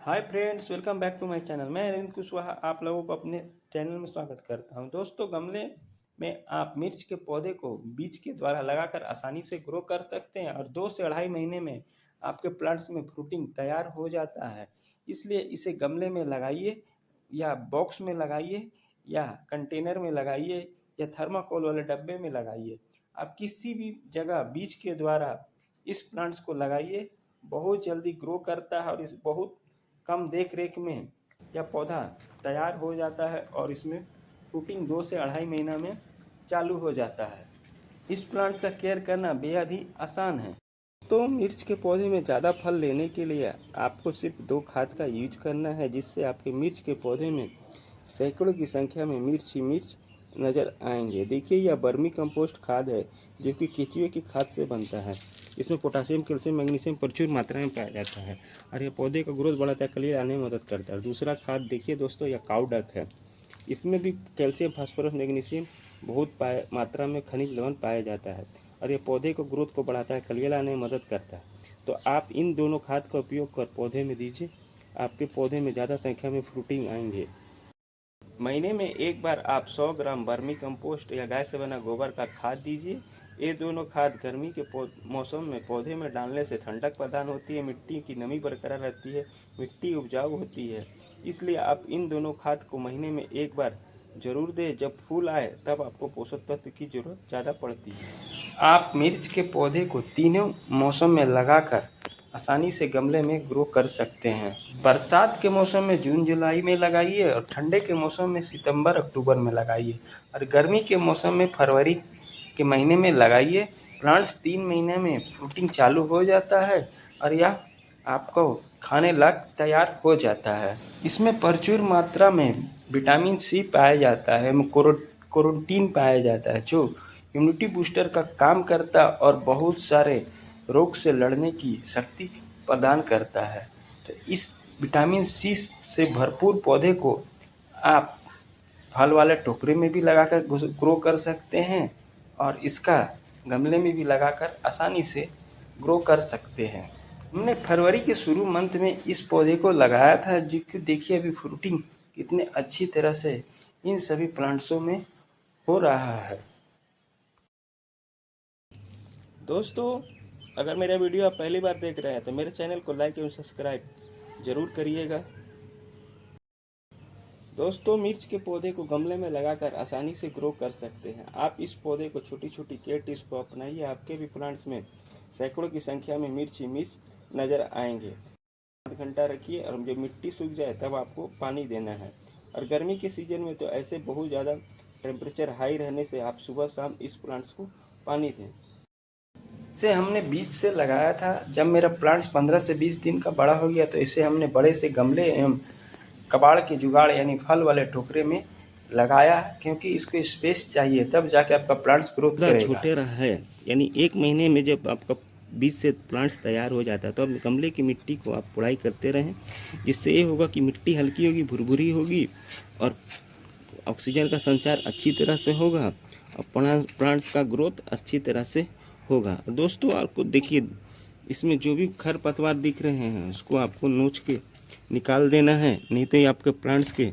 Hi friends, welcome back to my channel. मैं अरविंद कुशवाहा आप लोगों को अपने चैनल में स्वागत करता हूं। दोस्तों, गमले में आप मिर्च के पौधे को बीज के द्वारा लगाकर आसानी से ग्रो कर सकते हैं और 2 से 2.5 महीने में आपके प्लांट्स में फ्रूटिंग तैयार हो जाता है। इसलिए इसे गमले में लगाइए या बॉक्स में लगाइए या कंटेनर में लगाइए या थर्माकोल वाले डब्बे में लगाइए। आप किसी भी जगह बीज के द्वारा इस प्लांट्स को लगाइए। बहुत जल्दी ग्रो करता है और इस बहुत कम देख रेख में यह पौधा तैयार हो जाता है और इसमें फ्रूटिंग 2 से 2.5 महीना में चालू हो जाता है। इस प्लांट्स का केयर करना बेहद ही आसान है। तो मिर्च के पौधे में ज़्यादा फल लेने के लिए आपको सिर्फ 2 खाद का यूज करना है, जिससे आपके मिर्च के पौधे में सैकड़ों की संख्या में मिर्च ही मिर्च नज़र आएंगे। देखिए, यह वर्मी कंपोस्ट खाद है जो कि केचुए की खाद से बनता है। इसमें पोटासियम, कैल्शियम, मैग्नीशियम प्रचुर मात्रा में पाया जाता है और यह पौधे का ग्रोथ बढ़ाता है, कलियर आने में मदद करता है। दूसरा खाद देखिए दोस्तों, यह काऊ डक है। इसमें भी कैल्शियम, फास्फोरस, मैग्नीशियम बहुत मात्रा में खनिज लवण पाया जाता है और यह पौधे को ग्रोथ को बढ़ाता है, कलियर आने में मदद करता है। तो आप इन दोनों खाद का उपयोग कर पौधे में दीजिए। आपके पौधे में ज़्यादा संख्या में फ्रूटिंग आएंगे। महीने में एक बार आप 100 ग्राम वर्मी कंपोस्ट या गाय से बना गोबर का खाद दीजिए। ये दोनों खाद गर्मी के मौसम में पौधे में डालने से ठंडक प्रदान होती है, मिट्टी की नमी बरकरार रहती है, मिट्टी उपजाऊ होती है। इसलिए आप इन दोनों खाद को महीने में एक बार जरूर दें। जब फूल आए तब आपको पोषक तत्व की जरूरत ज़्यादा पड़ती है। आप मिर्च के पौधे को तीनों मौसम में लगाकर आसानी से गमले में ग्रो कर सकते हैं। बरसात के मौसम में जून जुलाई में लगाइए और ठंडे के मौसम में सितंबर अक्टूबर में लगाइए और गर्मी के मौसम में फरवरी के महीने में लगाइए। प्लांट्स 3 महीने में फ्रूटिंग चालू हो जाता है और यह आपको खाने लायक तैयार हो जाता है। इसमें प्रचुर मात्रा में विटामिन सी पाया जाता है, कैरोटीन पाया जाता है जो इम्यूनिटी बूस्टर का काम करता है और बहुत सारे रोग से लड़ने की शक्ति प्रदान करता है। तो इस विटामिन सी से भरपूर पौधे को आप फल वाले टोकरे में भी लगाकर ग्रो कर सकते हैं और इसका गमले में भी लगाकर आसानी से ग्रो कर सकते हैं। हमने फरवरी के शुरू मंथ में इस पौधे को लगाया था, जिसको देखिए अभी फ्रूटिंग कितने अच्छी तरह से इन सभी प्लांट्सों में हो रहा है। दोस्तों, अगर मेरा वीडियो आप पहली बार देख रहे हैं तो मेरे चैनल को लाइक एवं सब्सक्राइब जरूर करिएगा। दोस्तों, मिर्च के पौधे को गमले में लगाकर आसानी से ग्रो कर सकते हैं। आप इस पौधे को छोटी छोटी केयर टिप्स को अपनाइए। आपके भी प्लांट्स में सैकड़ों की संख्या में मिर्च ही मिर्च नज़र आएंगे। आध घंटा रखिए और जब मिट्टी सूख जाए तब आपको पानी देना है। और गर्मी के सीजन में तो ऐसे बहुत ज़्यादा टेम्परेचर हाई रहने से आप सुबह शाम इस प्लांट्स को पानी दें। इसे हमने बीज से लगाया था। जब मेरा प्लांट्स 15 से 20 दिन का बड़ा हो गया तो इसे हमने बड़े से गमले एवं कबाड़ के जुगाड़ यानी फल वाले टोकरे में लगाया, क्योंकि इसको स्पेस चाहिए, तब जाके आपका प्लांट्स ग्रोथ करेगा। छोटे रहा है, यानी 1 महीने में जब आपका बीज से प्लांट्स तैयार हो जाता है तो अब गमले की मिट्टी को आप पुड़ाई करते रहें, जिससे ये होगा कि मिट्टी हल्की होगी, भुरभुरी होगी और ऑक्सीजन का संचार अच्छी तरह से होगा और प्लांट्स का ग्रोथ अच्छी तरह से होगा। दोस्तों, आपको देखिए इसमें जो भी खरपतवार दिख रहे हैं उसको आपको नोच के निकाल देना है, नहीं तो ये आपके प्लांट्स के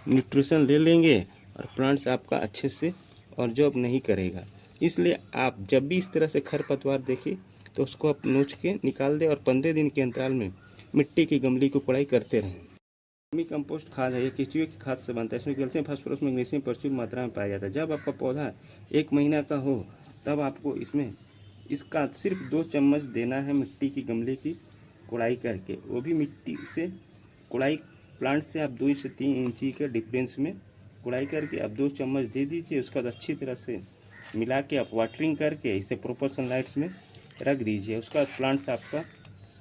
न्यूट्रिशन ले लेंगे और प्लांट्स आपका अच्छे से और जॉब नहीं करेगा। इसलिए आप जब भी इस तरह से खरपतवार देखें तो उसको आप नोच के निकाल दें और 15 दिन के अंतराल में मिट्टी की गमले की कोड़ाई करते रहें। वर्मी कंपोस्ट खाद है, यह केचुए की खाद से बनता है। इसमें कैल्शियम, फास्फोरस, मैग्नीशियम प्रचुर मात्रा में पाया जाता है। जब आपका पौधा 1 महीना का हो तब आपको इसमें इसका सिर्फ 2 चम्मच देना है मिट्टी की गमले की कोड़ाई करके। वो भी मिट्टी से कोड़ाई प्लांट से आप 2 से 3 इंची के डिफरेंस में कोड़ाई करके आप 2 चम्मच दे दीजिए। उसके बाद अच्छी तरह से मिला के आप वाटरिंग करके इसे प्रॉपर सनलाइट्स में रख दीजिए। उसका बाद प्लांट्स आपका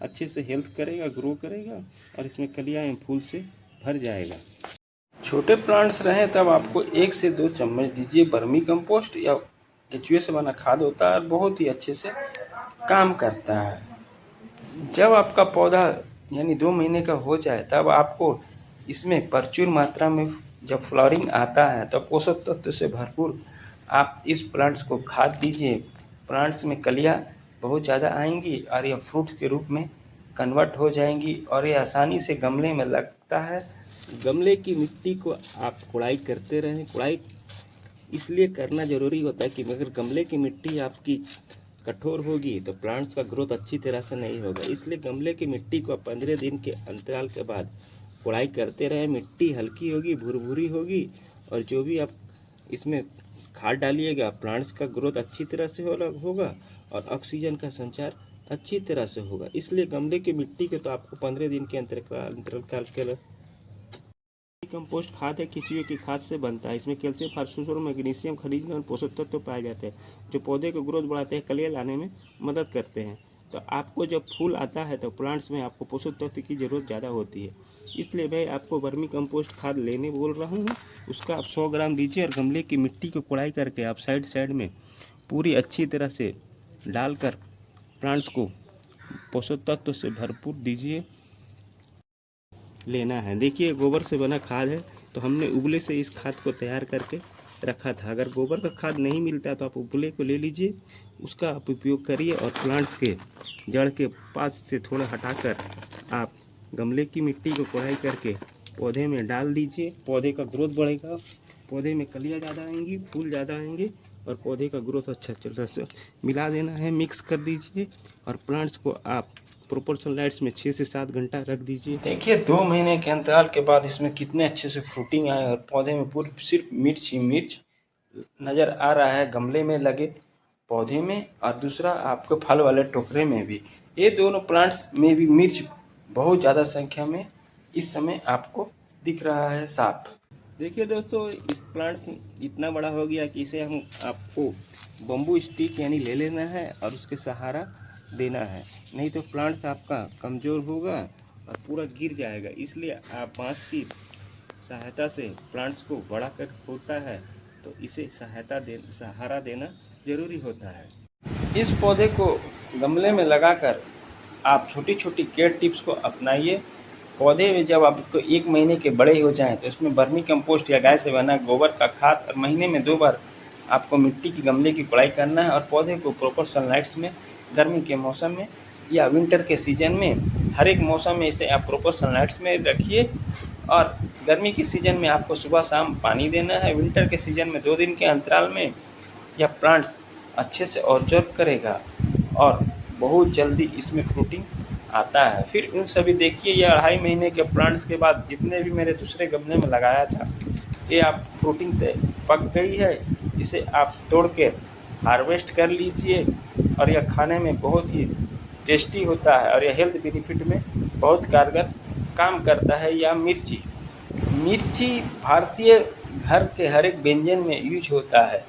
अच्छे से हेल्थ करेगा, ग्रो करेगा और इसमें कलियाँ एवं फूल से भर जाएगा। छोटे प्लांट्स रहें तब आपको 1 से 2 चम्मच दीजिए। वर्मी कंपोस्ट या केचुए से बना खाद होता है और बहुत ही अच्छे से काम करता है। जब आपका पौधा यानी 2 महीने का हो जाए तब आपको इसमें प्रचुर मात्रा में जब फ्लावरिंग आता है तो पोषक तत्व से भरपूर आप इस प्लांट्स को खाद दीजिए। प्लांट्स में कलियाँ बहुत ज़्यादा आएंगी और यह फ्रूट के रूप में कन्वर्ट हो जाएंगी और ये आसानी से गमले में लगता है। गमले की मिट्टी को आप कोड़ाई करते रहें। कोड़ाई इसलिए करना ज़रूरी होता है कि अगर गमले की मिट्टी आपकी कठोर होगी तो प्लांट्स का ग्रोथ अच्छी तरह से नहीं होगा। इसलिए गमले की मिट्टी को 15 दिन के अंतराल के बाद कोड़ाई करते रहें। मिट्टी हल्की होगी, भुरभुरी होगी, और जो भी आप इसमें खाद डालिएगा प्लांट्स का ग्रोथ अच्छी तरह से होगा और ऑक्सीजन का संचार अच्छी तरह से होगा। इसलिए गमले की मिट्टी को तो आपको 15 दिन के अंतराल के कंपोस्ट खाद है केंचुए की खाद से बनता है। इसमें कैल्शियम, फास्फोरस और मैग्नीशियम खनिज और पोषक तत्व पाए जाते हैं जो पौधे को ग्रोथ बढ़ाते हैं, कलियां लाने में मदद करते हैं। तो आपको जब फूल आता है तो प्लांट्स में आपको पोषक तत्व की ज़रूरत ज़्यादा होती है। इसलिए मैं आपको वर्मी कंपोस्ट खाद लेने बोल रहा हूँ। उसका आप 100 ग्राम दीजिए और गमले की मिट्टी को कोड़ाई करके आप साइड में पूरी अच्छी तरह से डालकर प्लांट्स को पोषक तत्व से भरपूर दीजिए। लेना है। देखिए गोबर से बना खाद है, तो हमने उबले से इस खाद को तैयार करके रखा था। अगर गोबर का खाद नहीं मिलता तो आप उबले को ले लीजिए, उसका आप उपयोग करिए और प्लांट्स के जड़ के पास से थोड़ा हटाकर आप गमले की मिट्टी को कोड़ाई करके पौधे में डाल दीजिए। पौधे का ग्रोथ बढ़ेगा, पौधे में कलियाँ ज़्यादा आएंगी, फूल ज़्यादा आएंगे और पौधे का ग्रोथ अच्छा तरह से मिला देना है, मिक्स कर दीजिए और प्लांट्स को आप प्रॉपर सनलाइट्स में 6 से 7 घंटा रख दीजिए। देखिए 2 महीने के अंतराल के बाद इसमें कितने अच्छे से फ्रूटिंग आए और पौधे में पूरी सिर्फ मिर्च ही मिर्च नज़र आ रहा है गमले में लगे पौधे में, और दूसरा आपको फल वाले टोकरे में भी। ये दोनों प्लांट्स में भी मिर्च बहुत ज़्यादा संख्या में इस समय आपको दिख रहा है साफ। देखिए दोस्तों, इस प्लांट्स इतना बड़ा हो गया कि इसे हम आपको बम्बू स्टिक यानी ले लेना है और उसके सहारा देना है, नहीं तो प्लांट्स आपका कमज़ोर होगा और पूरा गिर जाएगा। इसलिए आप बांस की सहायता से प्लांट्स को बड़ा कर होता है, तो इसे सहारा देना ज़रूरी होता है। इस पौधे को गमले में लगाकर आप छोटी छोटी केयर टिप्स को अपनाइए। पौधे में जब आपको 1 महीने के बड़े हो जाएं तो इसमें वर्मी कंपोस्ट या गाय से बना गोबर का खाद और महीने में 2 बार आपको मिट्टी की गमले की कोड़ाई करना है और पौधे को प्रॉपर सनलाइट्स में गर्मी के मौसम में या विंटर के सीज़न में, हर एक मौसम में इसे आप प्रॉपर सनलाइट्स में रखिए। और गर्मी के सीज़न में आपको सुबह शाम पानी देना है। विंटर के सीज़न में 2 दिन के अंतराल में यह प्लांट्स अच्छे से ऑब्जर्व करेगा और बहुत जल्दी इसमें फ्रूटिंग आता है। फिर उन सभी देखिए यह 2.5 महीने के प्लांट्स के बाद जितने भी मेरे दूसरे गमले में लगाया था, ये आप फ्रूटिंग पक गई है। इसे आप तोड़ के हार्वेस्ट कर लीजिए और यह खाने में बहुत ही टेस्टी होता है और यह हेल्थ बेनिफिट में बहुत कारगर काम करता है। यह मिर्ची भारतीय घर के हर एक व्यंजन में यूज होता है।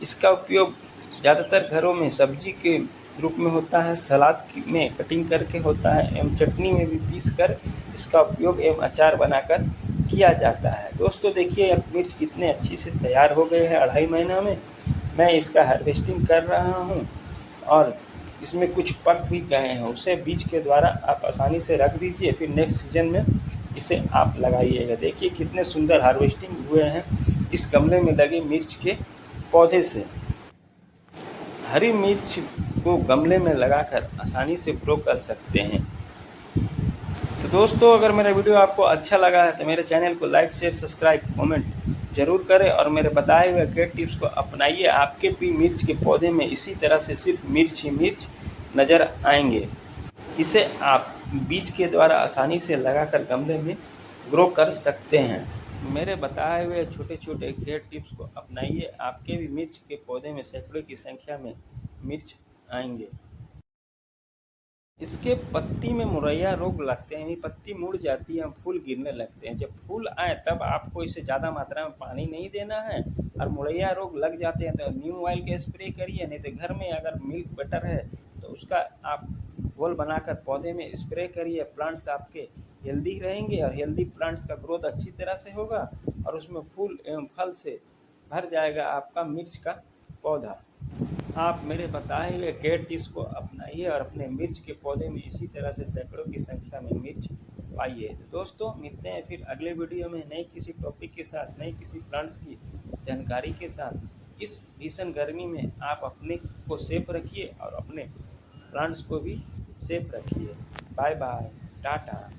इसका उपयोग ज़्यादातर घरों में सब्जी के रूप में होता है, सलाद में कटिंग करके होता है एवं चटनी में भी पीस कर इसका उपयोग एवं अचार बनाकर किया जाता है। दोस्तों देखिए यह मिर्च कितने अच्छी से तैयार हो गए हैं। 2.5 महीना में मैं इसका हार्वेस्टिंग कर रहा हूं और इसमें कुछ पक भी गए हैं, उसे बीज के द्वारा आप आसानी से रख दीजिए। फिर नेक्स्ट सीजन में इसे आप लगाइएगा। देखिए कितने सुंदर हार्वेस्टिंग हुए हैं इस गमले में लगे मिर्च के पौधे से। हरी मिर्च को गमले में लगाकर आसानी से ग्रो कर सकते हैं। तो दोस्तों अगर मेरा वीडियो आपको अच्छा लगा है तो मेरे चैनल को लाइक शेयर सब्सक्राइब कमेंट जरूर करें और मेरे बताए हुए केयर टिप्स को अपनाइए। आपके भी मिर्च के पौधे में इसी तरह से सिर्फ मिर्च ही मिर्च नज़र आएंगे। इसे आप बीज के द्वारा आसानी से लगाकर गमले में ग्रो कर सकते हैं। मेरे बताए हुए छोटे छोटे केयर टिप्स को अपनाइए, आपके भी मिर्च के पौधे में सैकड़ों की संख्या में मिर्च आएंगे। इसके पत्ती में मुरैया रोग लगते हैं, यानी पत्ती मुड़ जाती है, फूल गिरने लगते हैं। जब फूल आए तब आपको इसे ज़्यादा मात्रा में पानी नहीं देना है और मुरैया रोग लग जाते हैं तो नीम ऑयल के स्प्रे करिए, नहीं तो घर में अगर मिल्क बटर है तो उसका आप घोल बनाकर पौधे में स्प्रे करिए। प्लांट्स आपके हेल्दी रहेंगे और हेल्दी प्लांट्स का ग्रोथ अच्छी तरह से होगा और उसमें फूल एवं फल से भर जाएगा आपका मिर्च का पौधा। आप मेरे बताए हुए केयर टिप्स को अपनाइए और अपने मिर्च के पौधे में इसी तरह से सैकड़ों की संख्या में मिर्च पाइए। तो दोस्तों मिलते हैं फिर अगले वीडियो में नए किसी टॉपिक के साथ, नई किसी प्लांट्स की जानकारी के साथ। इस भीषण गर्मी में आप अपने को सेफ रखिए और अपने प्लांट्स को भी सेफ रखिए। Bye bye, Tata.